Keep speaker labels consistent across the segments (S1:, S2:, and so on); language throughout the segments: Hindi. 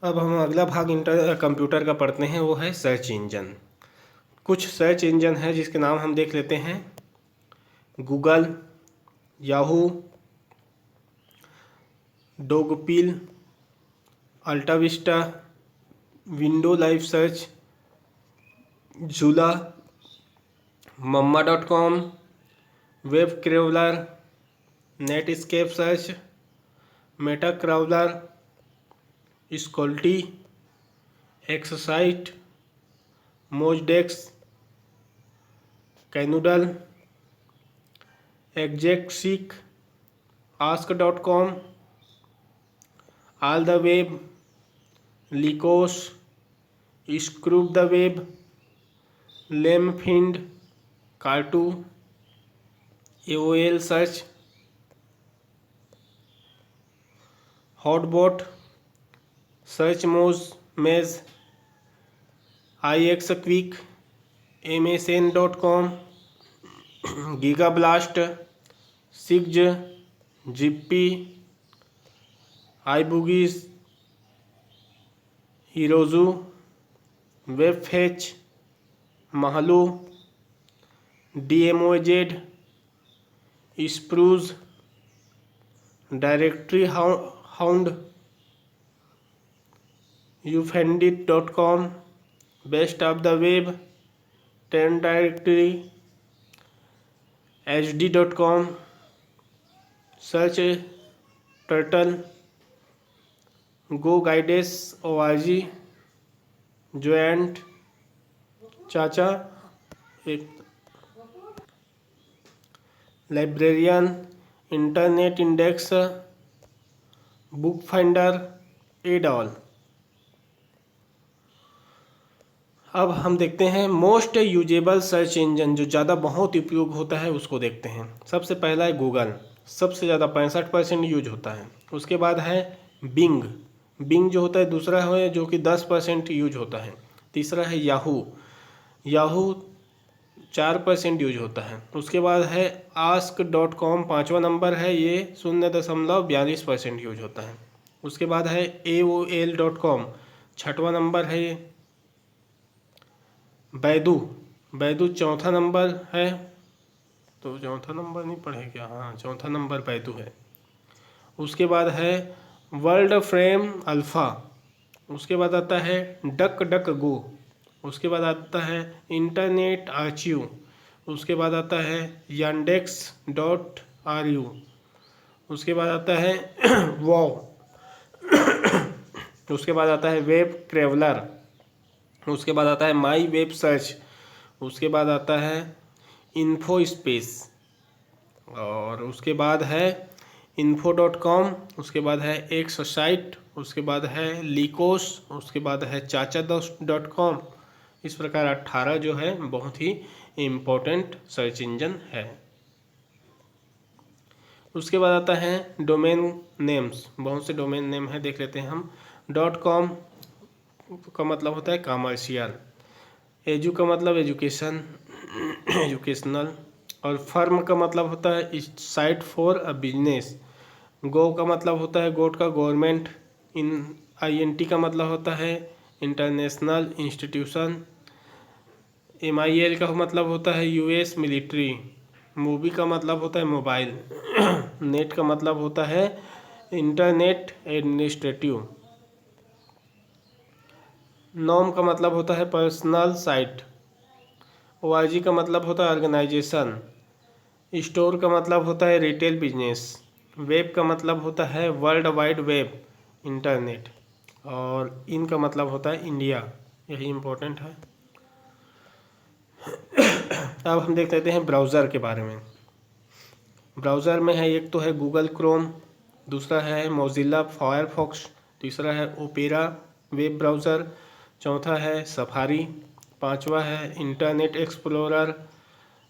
S1: अब हम अगला भाग कंप्यूटर का पढ़ते हैं, वो है सर्च इंजन। कुछ सर्च इंजन है जिसके नाम हम देख लेते हैं। Google, Yahoo, Dogpile, AltaVista, window live search, जूला, mumma.com, web crawler, Netscape search, meta crawler, स्कोल्टी, एक्ससाइट, मोजडेक्स, कैनूडल, एग्जेक्सिक, आस्क.com, all the web, Lycos, scrub the web, लेमफिंड, Kartoo, AOL search, HotBot, search maze, IX quick, MSN.com, Gigablast, सिग्ज, जिप्पी, आईबुगीज, हीरोजू, WebFetch, Mahalo, DMOZ, Sproose, directory hound, ufndit.com, best of the web, 10 directory, HD.com, search turtle, go guides ORG, जोएंट, चाचा, एक librarian, internet index, book finder, एडॉल। अब हम देखते हैं मोस्ट यूजेबल सर्च इंजन, जो ज़्यादा बहुत उपयोग होता है उसको देखते हैं। सबसे पहला है गूगल, सबसे ज़्यादा 65% यूज होता है। उसके बाद है बिंग, बिंग जो होता है दूसरा है, जो कि 10% यूज होता है। तीसरा है याहू, याहू 4% यूज होता है। उसके बाद है ask.com, 5वां नंबर है, ये 0.42% यूज होता है। उसके बाद है AOL.com, 6वां नंबर है ये। बैदू, बैदू 4था नंबर है, तो चौथा नंबर नहीं पढ़े क्या? हाँ, चौथा नंबर बैदू है। उसके बाद है वर्ल्ड फ्रेम अल्फ़ा। उसके बाद आता है डक डक गो। उसके बाद आता है इंटरनेट आर्चिव। उसके बाद आता है yandex.ru। उसके बाद आता है वॉव। उसके बाद आता है वेब ट्रेवलर। उसके बाद आता है माई वेब सर्च। उसके बाद आता है इन्फो स्पेस, और उसके बाद है info.com। उसके बाद है एक्स साइट। उसके बाद है लिकोस। उसके बाद है चाचा.com। इस प्रकार 18 जो है बहुत ही इम्पोर्टेंट सर्च इंजन है। उसके बाद आता है डोमेन नेम्स, बहुत से डोमेन नेम है, देख लेते हैं हम। .com का मतलब होता है कॉमर्शियल, एजू का मतलब एजुकेशन, एजुकेशनल, और फर्म का मतलब होता है साइट फॉर अ बिजनेस। गो का मतलब होता है गोट का गवर्नमेंट। INT का मतलब होता है इंटरनेशनल इंस्टीट्यूशन। MIL का मतलब होता है US मिलिट्री। मूवी का मतलब होता है मोबाइल। नेट का मतलब होता है इंटरनेट एडमिनिस्ट्रेटिव। नॉम का मतलब होता है पर्सनल साइट। ORG का मतलब होता है ऑर्गेनाइजेशन। स्टोर का मतलब होता है रिटेल बिजनेस। वेब का मतलब होता है वर्ल्ड वाइड वेब, इंटरनेट। और इन का मतलब होता है इंडिया, यही इम्पोर्टेंट है। अब हम देख लेते हैं ब्राउज़र के बारे में। ब्राउज़र में है, एक तो है गूगल क्रोम, दूसरा है मोजिला फायरफॉक्स, तीसरा है ओपेरा वेब ब्राउज़र, चौथा है सफारी, पांचवा है इंटरनेट एक्सप्लोरर,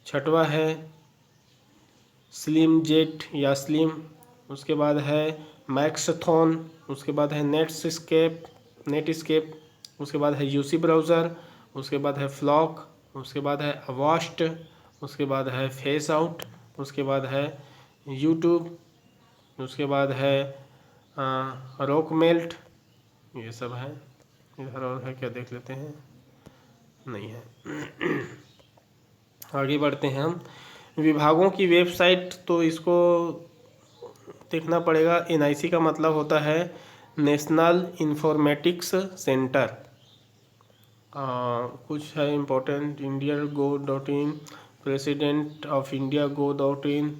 S1: छठवा है स्लिम जेट या स्लिम, उसके बाद है मैक्सथॉन, उसके बाद है नेटस्केप, उसके बाद है यूसी ब्राउज़र, उसके बाद है फ्लॉक, उसके बाद है अवास्ट, उसके बाद है फेस आउट, उसके बाद है यूट्यूब, उसके बाद है रॉकमेल्ट, ये सब है। इधर और है क्या, देख लेते हैं, नहीं है। आगे बढ़ते हैं हम। विभागों की वेबसाइट, तो इसको देखना पड़ेगा। NIC का मतलब होता है नेशनल इंफॉर्मेटिक्स सेंटर। कुछ है important, india.go.in, president of india.go.in,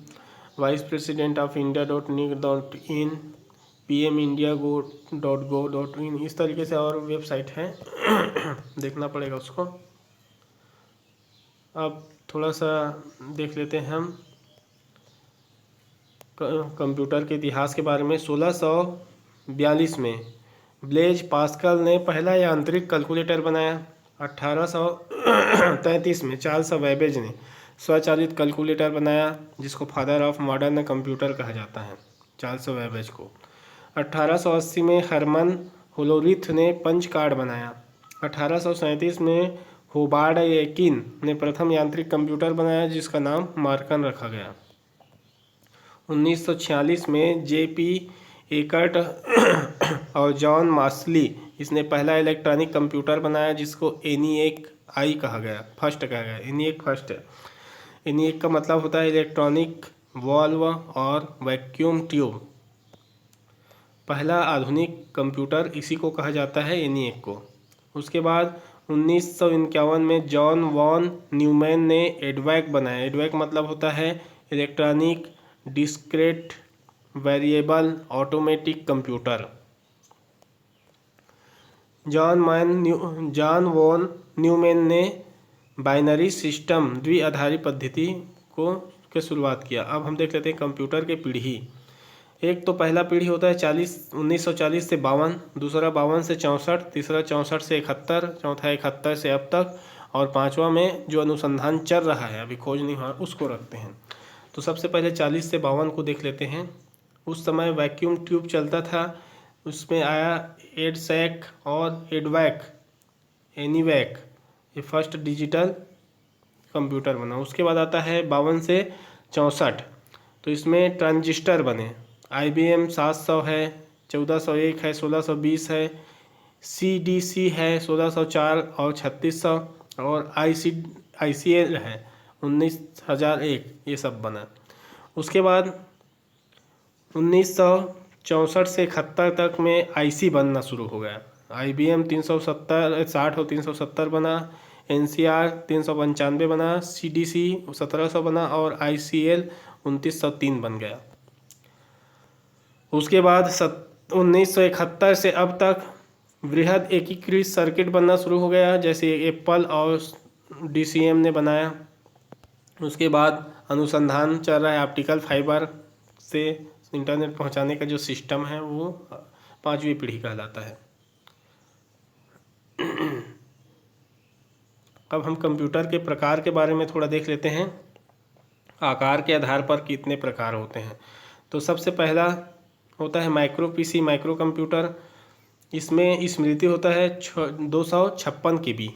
S1: vice president of india.nic.in, pmindia.go.in, इस तरीके से और वेबसाइट है। देखना पड़ेगा उसको। अब थोड़ा सा देख लेते हैं हम कंप्यूटर के इतिहास के बारे में। 1642 में ब्लेज पास्कल ने पहला यांत्रिक कैलकुलेटर बनाया। 1833 में चार्ल्स बैबेज ने स्वचालित कैलकुलेटर बनाया, जिसको फादर ऑफ मॉडर्न कंप्यूटर कहा जाता है, चार्ल्स बैबेज को। 1880 में हरमन होलोरिथ ने पंच कार्ड बनाया। 1837 में होबार्ड एकिन ने प्रथम यांत्रिक कंप्यूटर बनाया, जिसका नाम मार्कन रखा गया। 1946 में JP एकर्ट और जॉन मार्सली, इसने पहला इलेक्ट्रॉनिक कंप्यूटर बनाया, जिसको ENIAC कहा गया, फर्स्ट कहा गया। ENIAC फर्स्ट है। ENIAC का मतलब होता है इलेक्ट्रॉनिक वॉल्व और वैक्यूम ट्यूब। पहला आधुनिक कंप्यूटर इसी को कहा जाता है, ENIAC को। उसके बाद 1951 में जॉन वॉन न्यूमैन ने EDVAC बनाया। EDVAC मतलब होता है electronic discrete variable automatic computer. John von Neumann ने बाइनरी सिस्टम द्विआधारी पद्धति के शुरुआत किया। अब हम देख लेते हैं कंप्यूटर के पीढ़ी। एक तो पहला पीढ़ी होता है 1940 से 52, दूसरा 52 से 64, तीसरा 64 से 71, चौथा 71 से अब तक, और पांचवा में जो अनुसंधान चल रहा है, अभी खोज नहीं हुआ, उसको रखते हैं। तो सबसे पहले 40 से 52 को देख लेते हैं। उस समय वैक्यूम ट्यूब चलता था, उसमें आया EDSAC और ENIAC, ये फर्स्ट डिजिटल कंप्यूटर बना। उसके बाद आता है 52 से 64, तो इसमें ट्रांजिस्टर बने। IBM 700 है, 1401 है, 1620 है, CDC है 1604 और 3600, और ICL है 19001, ये सब बना। उसके बाद 1964 से 71 तक में IC बनना शुरू हो गया। IBM 360 और 370 बना, NCR 395 बना, CDC 1700 बना, और ICL 2903 बन गया। उसके बाद 1971 से अब तक वृहद एकीकृत सर्किट बनना शुरू हो गया, जैसे एप्पल और DCM ने बनाया। उसके बाद अनुसंधान चल रहा है ऑप्टिकल फाइबर से इंटरनेट पहुंचाने का जो सिस्टम है, वो 5वीं पीढ़ी कहलाता है। अब हम कंप्यूटर के प्रकार के बारे में थोड़ा देख लेते हैं। आकार के आधार पर कितने प्रकार होते हैं। तो सबसे पहला होता है माइक्रो PC, माइक्रो कंप्यूटर। इसमें स्मृति होता है 256 KB।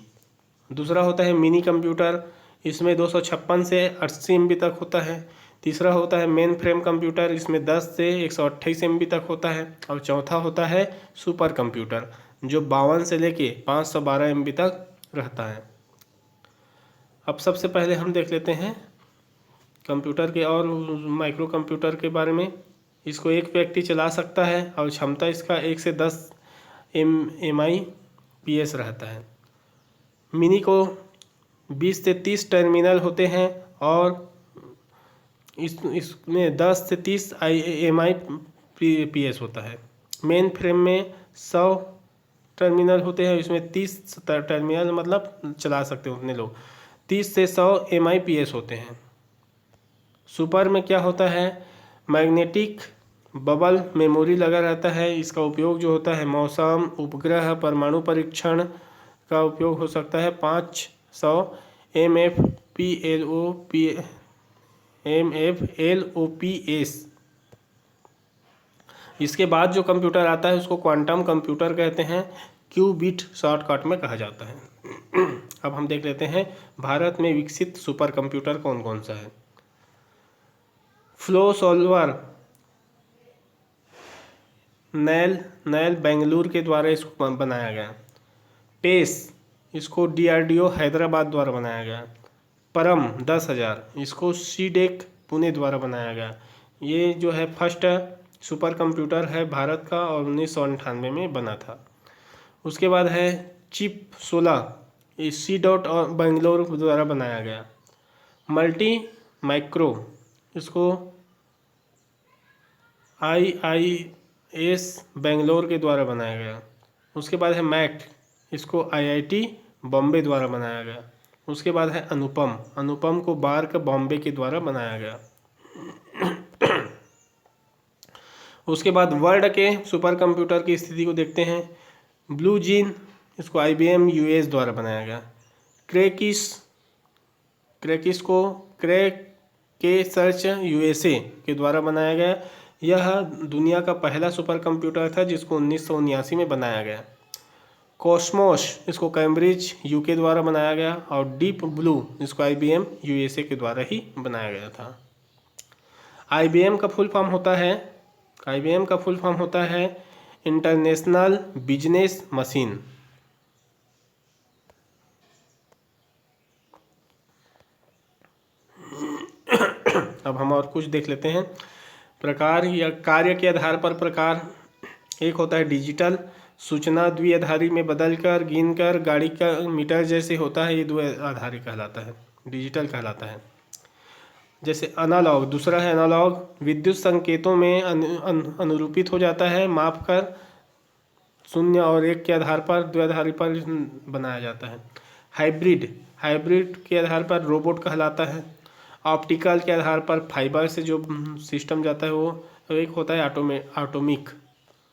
S1: दूसरा होता है मिनी कंप्यूटर, इसमें 256 से 80 MB तक होता है। तीसरा होता है मेन फ्रेम कंप्यूटर, इसमें 10 से 128 MB तक होता है। और चौथा होता है सुपर कंप्यूटर, जो 52 से लेके 512 MB तक रहता है। अब सबसे पहले हम देख लेते हैं कंप्यूटर के और माइक्रो कंप्यूटर के बारे में। इसको एक व्यक्ति चला सकता है और क्षमता इसका 1 से 10 MIPS रहता है। मिनी को 20 से 30 टर्मिनल होते हैं और इसमें 10 से 30 MIPS होता है। मेन फ्रेम में 100 टर्मिनल होते हैं, इसमें 30 टर्मिनल मतलब चला सकते हैं उतने लोग। 30 से 100 MIPS होते हैं। सुपर में क्या होता है, मैग्नेटिक बबल मेमोरी लगा रहता है। इसका उपयोग जो होता है मौसम, उपग्रह, परमाणु परीक्षण का उपयोग हो सकता है। 500 MFLOPS। इसके बाद जो कंप्यूटर आता है उसको क्वांटम कंप्यूटर कहते हैं, क्यूबिट शॉर्टकट में कहा जाता है। अब हम देख लेते हैं भारत में विकसित सुपर कंप्यूटर कौन कौन सा है। फ्लो सॉल्वर नैल बेंगलुरु के द्वारा इसको बनाया गया। पेस इसको DRDO हैदराबाद द्वारा बनाया गया। परम 10,000 इसको सीडेक पुणे द्वारा बनाया गया। ये जो है फर्स्ट सुपर कंप्यूटर है भारत का और 1998 में बना था। उसके बाद है चिप 16 ये C.DOT और बेंगलोर द्वारा बनाया गया। मल्टी माइक्रो इसको IIS बेंगलोर के द्वारा बनाया गया। उसके बाद है मैक इसको IIT बॉम्बे द्वारा बनाया गया। उसके बाद है अनुपम को बार्क बॉम्बे के द्वारा बनाया गया। उसके बाद वर्ल्ड के सुपर कंप्यूटर की स्थिति को देखते हैं। ब्लू जीन इसको IBM US द्वारा बनाया गया। क्रैकिस को क्रैक के सर्च USA के द्वारा बनाया गया। यह दुनिया का पहला सुपर कंप्यूटर था जिसको 1979 में बनाया गया। कॉस्मोस इसको कैम्ब्रिज UK द्वारा बनाया गया और डीप ब्लू इसको IBM USA के द्वारा ही बनाया गया था। IBM का फुल फॉर्म होता है इंटरनेशनल बिजनेस मशीन। अब हम और कुछ देख लेते हैं। प्रकार या कार्य के आधार पर प्रकार एक होता है डिजिटल, सूचना द्विआधारी में बदलकर गिनकर गाड़ी का मीटर जैसे होता है, ये द्विआधारी कहलाता है, डिजिटल कहलाता है। जैसे अनालॉग, दूसरा है एनालॉग, विद्युत संकेतों में अनुरूपित हो जाता है, माप कर 0 और 1 के आधार पर द्विआधारी पर बनाया जाता है। हाइब्रिड के आधार पर रोबोट कहलाता है। ऑप्टिकल के आधार पर फाइबर से जो सिस्टम जाता है वो एक होता है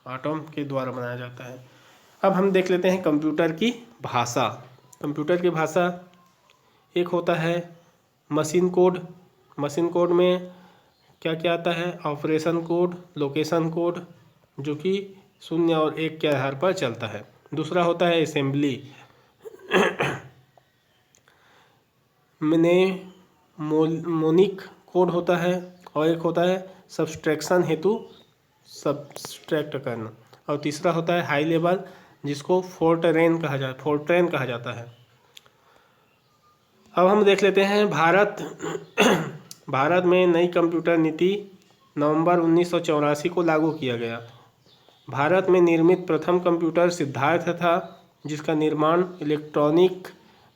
S1: आटम के द्वारा बनाया जाता है। अब हम देख लेते हैं कंप्यूटर की भाषा। कंप्यूटर की भाषा एक होता है मशीन कोड में क्या क्या आता है, ऑपरेशन कोड, लोकेशन कोड, जो कि 0 और 1 के आधार पर चलता है। दूसरा होता है असेंबली मोनिक कोड होता है और एक होता है सब्सट्रैक्शन हेतु सब्सट्रैक्ट करना, और तीसरा होता है हाई लेवल जिसको फोर्ट्रेन कहा जाता है। अब हम देख लेते हैं भारत में नई कंप्यूटर नीति नवंबर 1984 को लागू किया गया। भारत में निर्मित प्रथम कंप्यूटर सिद्धार्थ था जिसका निर्माण इलेक्ट्रॉनिक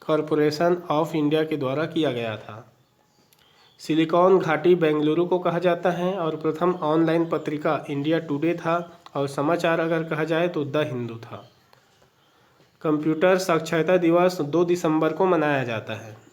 S1: कॉरपोरेशन ऑफ इंडिया के द्वारा किया गया था। सिलिकॉन घाटी बेंगलुरु को कहा जाता है और प्रथम ऑनलाइन पत्रिका इंडिया टुडे था और समाचार अगर कहा जाए तो द हिंदू था। कंप्यूटर साक्षरता दिवस 2 दिसंबर को मनाया जाता है।